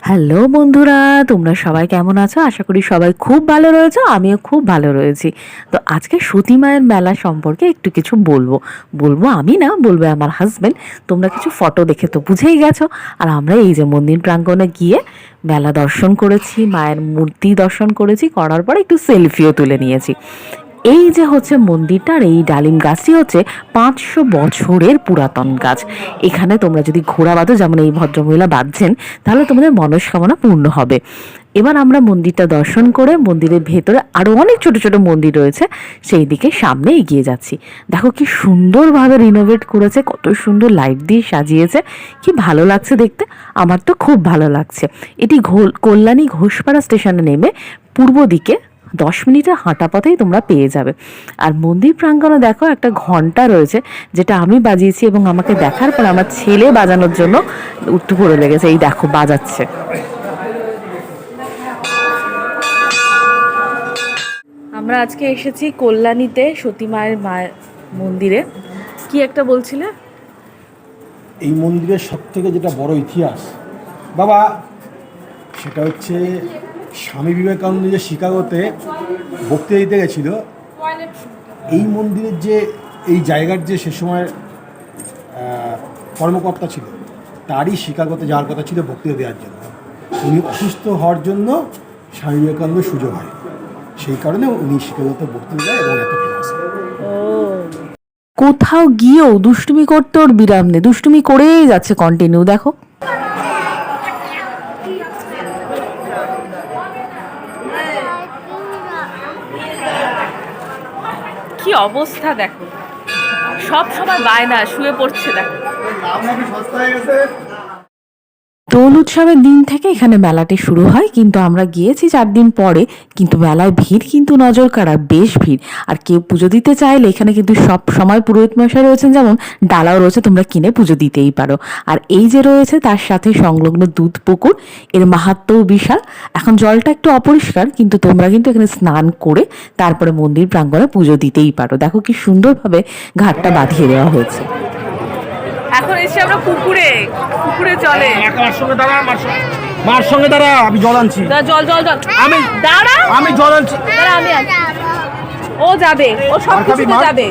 Hello বন্ধুরা, তোমরা সবাই কেমন আছো? আশা করি সবাই খুব ভালো রয়েছো, আমিও খুব ভালো রয়েছি। তো আজকে সতী মায়ের মেলা সম্পর্কে একটু কিছু বলবো আমি না, বলবে আমার হাজবেন্ড। তোমরা কিছু ফটো দেখে তো বুঝেই গেছো। আর আমরা এই যে মন্দির প্রাঙ্গণে গিয়ে মেলা দর্শন করেছি, মায়ের মূর্তি দর্শন করেছি, করার পর একটু সেলফিও তুলে নিয়েছি। এই যে হচ্ছে মন্দিরটার এই ডালিম গাছটি হচ্ছে 500 বছরের পুরাতন গাছ। এখানে তোমরা যদি ঘোড়া বাঁধো, যেমন এই ভদ্রমহিলা বাঁধছেন, তাহলে তোমাদের মনস্কামনা পূর্ণ হবে। এবার আমরা মন্দিরটা দর্শন করে মন্দিরের ভেতরে আরো অনেক ছোট ছোট মন্দির রয়েছে, সেই দিকে সামনে এগিয়ে যাচ্ছি। দেখো কি সুন্দরভাবে রিনোভেট করেছে, কত সুন্দর লাইট দিয়ে সাজিয়েছে, কি ভালো লাগছে দেখতে। আমার তো খুব ভালো লাগছে। এটি কল্যাণী ঘোষপাড়া স্টেশনে নেমে পূর্ব দিকে 10 মিনিটের হাঁটা পথেই তোমরা পেয়ে যাবে। আর মন্দির প্রাঙ্গণে দেখো একটা ঘন্টা রয়েছে, যেটা আমি বাজিয়েছি, এবং আমাকে দেখার পর আমার ছেলে বাজানোর জন্য উঠে পড়ে লেগেছে। এই দেখো বাজাচ্ছে। আমরা আজকে এসেছি কল্যাণীতে সতী মায়ের মন্দিরে। কি একটা বলছিলে? এই মন্দিরের সব থেকে যেটা বড় ইতিহাস বাবা, সেটা হচ্ছে স্বামী বিবেকানন্দ যে শিকাগোতে বক্তৃতা দিতে গেছিল, এই মন্দিরের যে এই জায়গার যে সে সময় কর্মকর্তা ছিল, তারই শিকাগোতে যাওয়ার কথা ছিল বক্তৃতা দেওয়ার জন্য। উনি অসুস্থ হওয়ার জন্য স্বামী বিবেকানন্দ সুযোগ হয়, সেই কারণে উনি শিকাগোতে বক্তৃতা দেয় এবং এত ফেমাস। কোথাও গিয়েও দুষ্টুমি করতে ওর বিরাম নেই, দুষ্টুমি করেই যাচ্ছে কন্টিনিউ। দেখো কি অবস্থা, দেখো সব সময় বায়না, শুয়ে পড়ছে। দেখো দোল উৎসবের দিন থেকে এখানে মেলাটি শুরু হয়, কিন্তু আমরা গিয়েছি 4 দিন পরে। কিন্তু মেলায় ভিড় কিন্তু নজর কাড়া, বেশ ভিড়। আর কেউ পুজো দিতে চাইলে এখানে কিন্তু সব সময় পুরোহিত মশাই রয়েছেন, যেমন ডালাও রয়েছে, তোমরা কিনে পুজো দিতেই পারো। আর এই যে রয়েছে তার সাথে সংলগ্ন দুধ পুকুর, এর মাহাত্ম্যও বিশাল। এখন জলটা একটু অপরিষ্কার, কিন্তু তোমরা কিন্তু এখানে স্নান করে তারপরে মন্দির প্রাঙ্গণে পুজো দিতেই পারো। দেখো কি সুন্দরভাবে ঘাটটা বাঁধিয়ে দেওয়া হয়েছে। এখন এসে আমরা পুকুরে চলে। মার সঙ্গে দাঁড়া, আমি জল আনছি। জল আমি দাঁড়া, আমি জল আনছি। আমি ও যাবে, ও সব কিছুতে যাবে,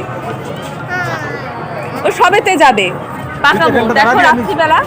ও সবেতে যাবে। পাকাবো। দেখো রাত্রিবেলা